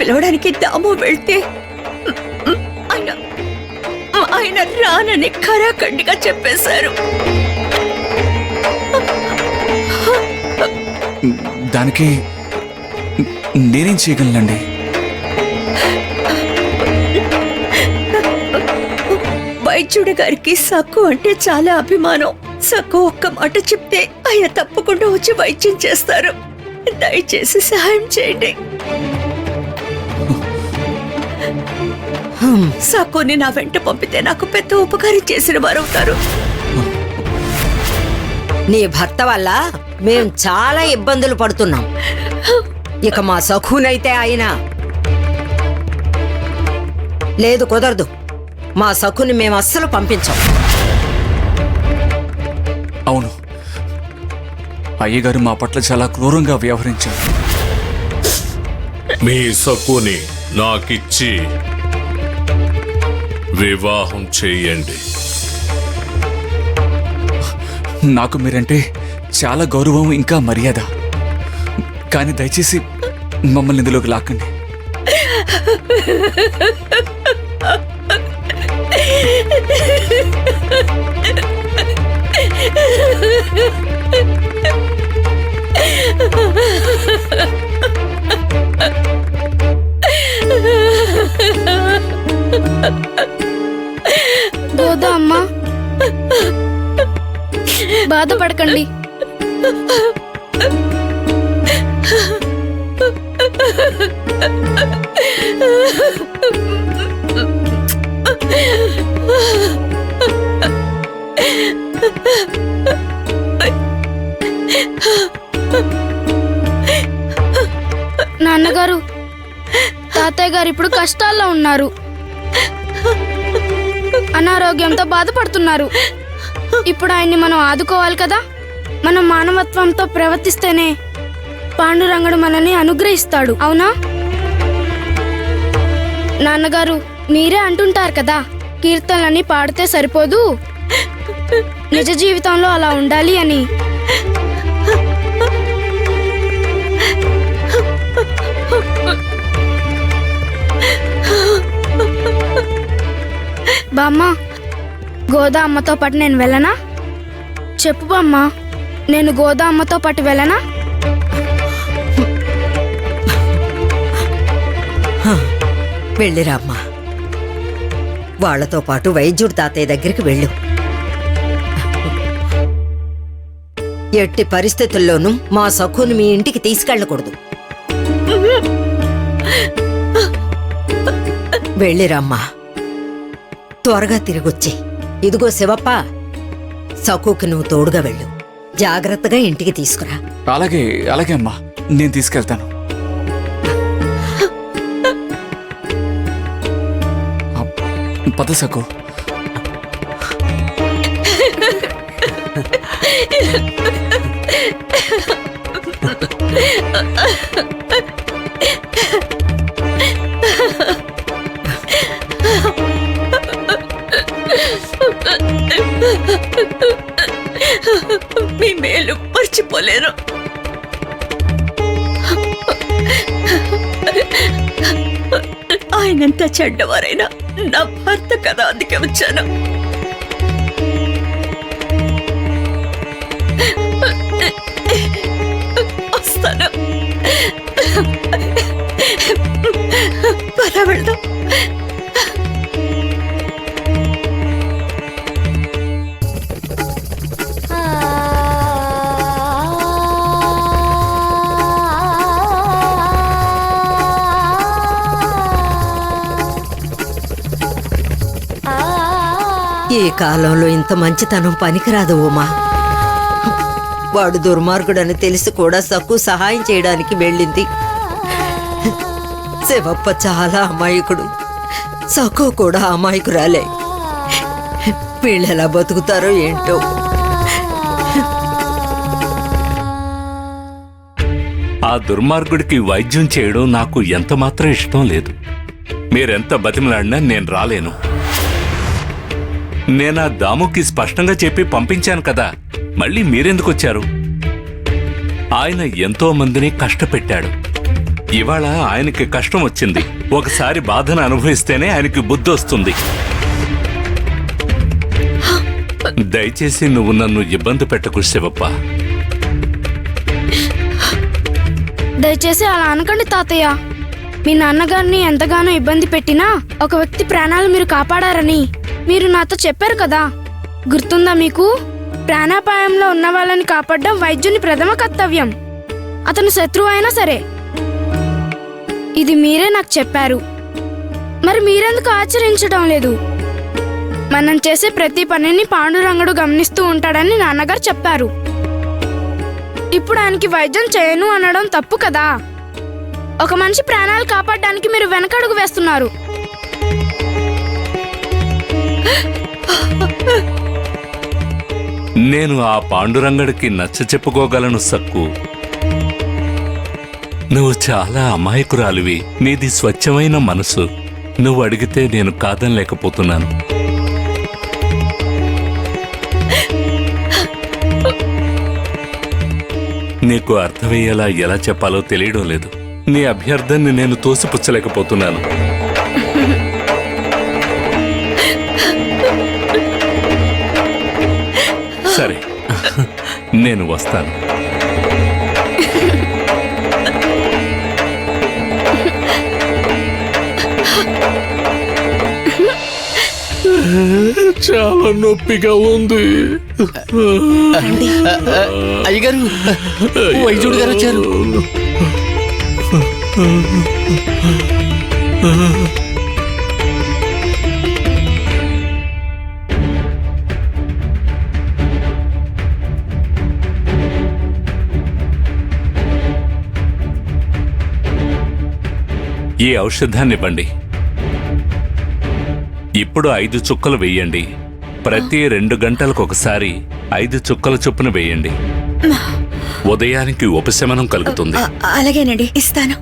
పిలవడానికి దాము వెళ్తే ఆయన ఆయన రానని ఖరాఖండిగా చెప్పేశారు. దానికి నేనేం చేయగలనండి? వైద్యుడి గారికి సక్కు అంటే చాలా అభిమానం. సక్కు ఒక్క మాట చెప్తే ఆయన తప్పకుండా వచ్చి వైద్యం చేస్తారు. దయచేసి సహాయం చేయండి. సక్కుని నా వెంట పంపితే నాకు పెద్ద ఉపకారం చేసిన వారవుతారు. నీ భర్త వల్ల మేం చాలా ఇబ్బందులు పడుతున్నాం. ఇక మా సఖునైతే ఆయన లేదు, కుదరదు. మా సఖుని మేము అస్సలు పంపించాం. అవును, అయ్యగారు మా పట్ల చాలా క్రూరంగా వ్యవహరించారు. మీ సక్కుని నాకిచ్చి వివాహం చేయండి. నాకు మీరంటే చాలా గౌరవం ఇంకా మర్యాద. కానీ దయచేసి మమ్మల్ని ఇందులోకి లాక్కండి. గోదా అమ్మా, బాధపడకండి. నాన్నగారు, తాతయ్య గారు ఇప్పుడు కష్టాల్లో ఉన్నారు. అనారోగ్యంతో బాధపడుతున్నారు. ఇప్పుడు ఆయన్ని మనం ఆదుకోవాలి కదా. మనం మానవత్వంతో ప్రవర్తిస్తేనే పాండురంగడు మనల్ని అనుగ్రహిస్తాడు. అవునా నాన్నగారు? మీరే అంటుంటారు కదా, కీర్తనలని పాడితే సరిపోదు, నిజ జీవితంలో అలా ఉండాలి అని. బామ్మ, గోదా అమ్మతో పాటు నేను వెళ్ళనా? చెప్పు బామ్మ, నేను గోదా అమ్మతో పాటు వెళ్ళనా? వెళ్ళిరామ్మా. వాళ్లతో పాటు వైద్యుడు తాతయ్య దగ్గరికి వెళ్ళు. ఎట్టి పరిస్థితుల్లోనూ మా సఖుని మీ ఇంటికి తీసుకెళ్ళకూడదు. వెళ్ళిరామ్మా, త్వరగా తిరిగొచ్చి. ఇదిగో శివప్ప, సఖుకి నువ్వు తోడుగా వెళ్ళు. జాగ్రత్తగా ఇంటికి తీసుకురా. అలాగే అలాగే అమ్మా, నేను తీసుకెళ్తాను. పద సకు. మీ మేలు మర్చిపోలేను. ఆయనంత చెడ్డవారైనా నా భర్త కదా, అందుకే వచ్చాను. వస్తాను. పద వెళ్దాం. ఈ కాలంలో ఇంత మంచితనం పనికిరాదు ఉమా. వాడు దుర్మార్గుడని తెలిసి కూడా సక్కు సహాయం చేయడానికి వెళ్ళింది. శివప్ప చాలా అమాయకుడు, సక్కు కూడా అమాయకురాలే. వీళ్ళెలా బతుకుతారో ఏంటో. ఆ దుర్మార్గుడికి వైద్యం చేయడం నాకు ఎంత మాత్రం ఇష్టం లేదు. మీరెంత బతిమలాడినా నేను రాలేను. నేనా దాముకి స్పష్టంగా చెప్పి పంపించాను కదా, మళ్ళీ మీరెందుకు వచ్చారు? ఆయన ఎంతో మందిని కష్టపెట్టాడు. ఇవాళ ఆయనకి కష్టం వచ్చింది. ఒకసారి బాధను అనుభవిస్తేనే ఆయనకి బుద్ధి వస్తుంది. దయచేసి నువ్వు నన్ను ఇబ్బంది పెట్టకు శివప్ప. దయచేసి అలా అనకండి తాతయ్య. మీ నాన్నగారిని ఎంతగానో ఇబ్బంది పెట్టినా ఒక వ్యక్తి ప్రాణాలు మీరు కాపాడారని మీరు నాతో చెప్పారు కదా, గుర్తుందా మీకు? ప్రాణాపాయంలో ఉన్న వాళ్ళని కాపాడడం వైద్యుని ప్రథమ కర్తవ్యం, అతను శత్రువు అయినా సరే. ఇది మీరే నాకు చెప్పారు. మరి మీరెందుకు ఆచరించడం లేదు? మనం చేసే ప్రతి పనిని పాండురంగడు గమనిస్తూ ఉంటాడని నాన్నగారు చెప్పారు. ఇప్పుడు ఆయనకి వైద్యం చేయను అనడం తప్పు కదా. ఒక మనిషి ప్రాణాలు కాపాడడానికి మీరు వెనకడుగు వేస్తున్నారు. నేను ఆ పాండురంగడికి నచ్చ చెప్పుకోగలను సక్కు. నువ్వు చాలా అమాయకురాలివి. నీది స్వచ్ఛమైన మనసు. నువ్వు అడిగితే నేను కాదనలేకపోతున్నాను. నీకు అర్థమయ్యేలా ఎలా చెప్పాలో తెలియడం లేదు. నీ అభ్యర్థనని నేను తోసిపుచ్చలేకపోతున్నాను. సరే, నేను వస్తాను. చాలా నొప్పిగా ఉంది. అయ్యగారు, వైద్యుడు గారు వచ్చారు. ఈ ఔషధాన్ని ఇవ్వండి. ఇప్పుడు 5 చుక్కలు వేయండి. ప్రతి 2 గంటలకు ఒకసారి 5 చుక్కల చొప్పున వేయండి. ఉదయానికి ఉపశమనం కలుగుతుంది. అలాగేనండి, ఇస్తాను.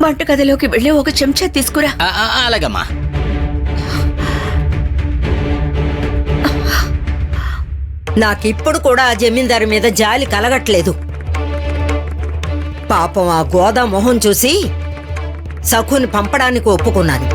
వంటగదిలోకి వెళ్ళి ఒక చెంచా తీసుకురా. అలాగమ్మా. నాకిప్పుడు కూడా ఆ జమీందారు మీద జాలి కలగట్లేదు. పాపం ఆ గోదా మొహం చూసి సఖుని పంపడానికి ఒప్పుకున్నాను.